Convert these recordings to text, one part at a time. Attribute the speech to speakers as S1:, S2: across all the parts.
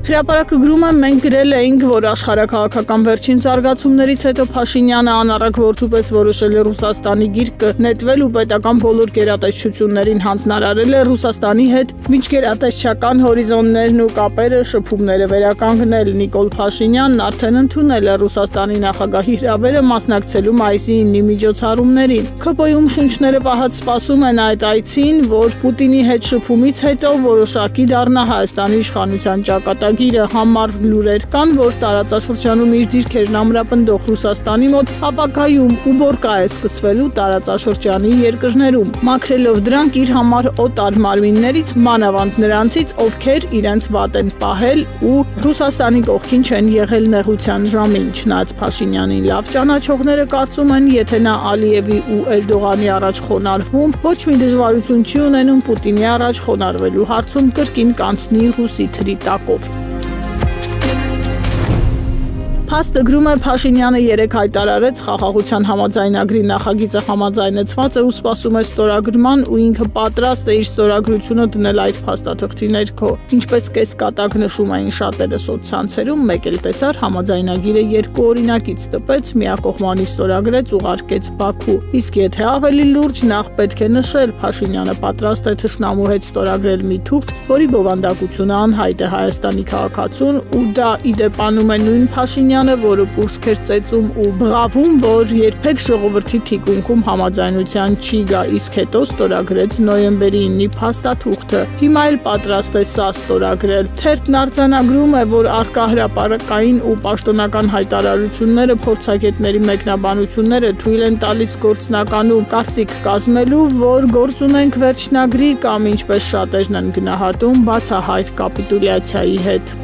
S1: Հրապարակը գրում է, մենք գրել էինք, որ աշխարհաքաղաքական վերջին զարգացումներից հետո Փաշինյանը անառակ որդուպես որոշել է Ռուսաստանի գիրկը նետվել ու պետական բոլոր գերատեսչություններին հանձնարարել է Ռուսաստանի հետ միջգերատեսչական հորիզոններն ու կապերը, շփումները վերականգնել։ Նիկոլ Փաշինյանն արդեն ընդունել է Ռուսաստանի նախագահի հրավերը մասնակցելու մայիսի 9-ի միջոցառումներին։ ՔՊ-ում շունչները պահած սպասում են այդ այցին, որ Պուտինի հետ շփումից հետո որոշակի դառնա Հայաստանի իշխանության ճակատագիրը։ Համառ լուրեր կան, որ տարածաշրջանում իր դիրքերն ամրապնդող Ռուսաստանի մոտ ապագայում ուբորկա է սկսվելու տարածաշրջանի երկրներում, մաքրելով դրանք իր համար օտար մարմիններից, մանավանդ նրանցից, ովքեր իրենց վատ են պահել ու Ռուսաստանի կողքին չեն եղել նեղության ժամին։ Չնայած Փաշինյանին լավ ճանաչողները կարծում են, եթե նա Ալիևի ու Էրդողանի առաջ խոնարհվում, ոչ մի դժվարություն չի ունենում Պուտինի առաջ խոնարհվելու հարցում կրկին կանցնի ռուսի թրի տակով։ Փաստը գրում է, Փաշինյանը երեկ հայտարարեց խաղաղության համաձայնագրի նախագիծը համաձայնեցված է ու սպասում է ստորագրման ու ինքը պատրաստ է իր ստորագրությունը դնել այդ փաստաթղթի ներքո։ Ինչպես կեսկատակ նշում էին շատերը սոցցանցերում, մեկ էլ տեսար համաձայնագիրը երկու օրինակից տպեց, միակողմանի ստորագրեց, ուղարկեց Բաքու։ Իսկ եթե ավելի լուրջ, նախ պետք է նշել, Փաշինյանը պատրաստ է թշնամու հետ ստորագրել մի թուղթ, որի բովանդակությունը անհայտ է Հայաստանի քաղաքացուն ու դա ի դեպ անում է նույն Փաշինյանը, որը պուրսք էր ծեծում ու բղավում, որ երբեք ժողովրդի թիկունքում համաձայնության չի գա, իսկ հետո ստորագրեց նոյեմբերի 9-ի փաստաթուղթը։ Հիմա էլ պատրաստ է սա ստորագրել։ Թերթն արձանագրում է, որ առկա հրապարակային ու պաշտոնական հայտարարությունները, փորձագետների մեկնաբանությունները թույլ են տալիս գործնականում կարծիք կազմելու, որ գործ ունենք վերջնագրի կամ ինչպես շատերն են գնահատում, բացահայտ կապիտուլյացիայի հետ։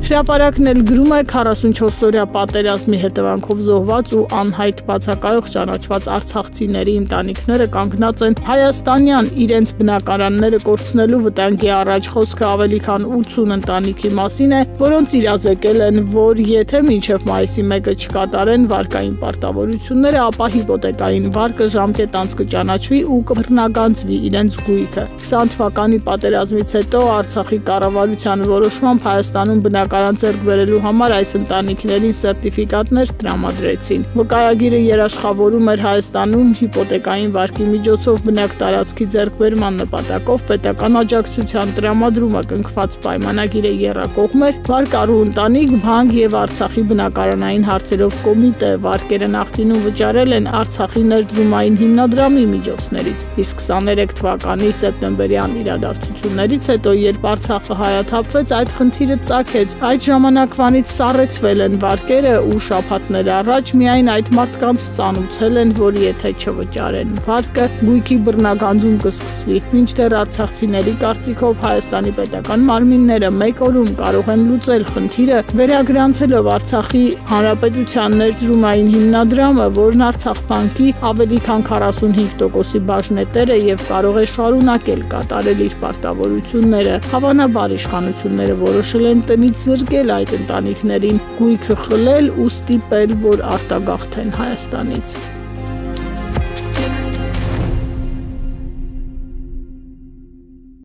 S1: Հրապարակն էլ գրում է 44-օրյա պատերազմի հետևանքով զոհված ու անհայտ բացակայող ճանաչված արցախցիների ընտանիքները կանգնած են հայաստանյան իրենց բնակարանները կորցնելու վտանգի առաջ։ Խոսքը ավելի քան 80 ընտանիքի մասին է, որոնց իրազեկել են, որ եթե մինչև մայիսի 1-ը չկատարեն վարկային պարտավորությունները, ապա հիպոթեկային վարկը ժամկետ անց կճանաչվի ու կբռնագանձվի իրենց գույքը։ 20 թվականի պատերազմից հետո Արցախի կառավարության որոշմամբ Հայաստանում բնակարան ձեռք բերելու համար այս ընտանիքներին սերտիֆիկատներ տրամադրեցին։ Վկայագիրը երաշխավորում էր Հայաստանում հիպոթեկային վարկի միջոցով բնակ տարածքի ձեռքբերման նպատակով պետական աջակցության տրամադրումը կնքված պայմանագիրը եռակողմ էր, վարկառու ընտանիք, բանկ եւ Արցախի բնակարանային հարցերով կոմիտե վարկերը նախկինում վճարել են Արցախի ներդրումային հիմնադրամի միջոցներից։ Իսկ 23 թվականի սեպտեմբերյան իրադարձություններից հետո, երբ Արցախը հայաթափվեց, այդ խնդիրը ծագեց։ Այդ ժամանակվանից սառեցվել են վարկերը ու շաբաթներ առաջ միայն այդ մարդկանց ծանուցել են, որ եթե չվճարեն վարկը, գույքի բռնագանձում կսկսվի։ Մինչդեռ արցախցիների կարծիքով Հայաստանի պետական մարմինները մեկ օրում կարող են լուծել խնդիրը, վերագրանցելով Արցախի Հանրապետության ներդրումային հիմնադրամը, որն Արցախ բանկի ավելի քան 45%-ի բաժնետեր է եւ կարող է շարունակել կատարել իր պարտավորությունները։ Հավանաբար իշխանությունները որոշել են տնից զրկել այդ ընտանիքներին, գույքը խլել ու ստիպել, որ արտագաղթեն Հայաստանից։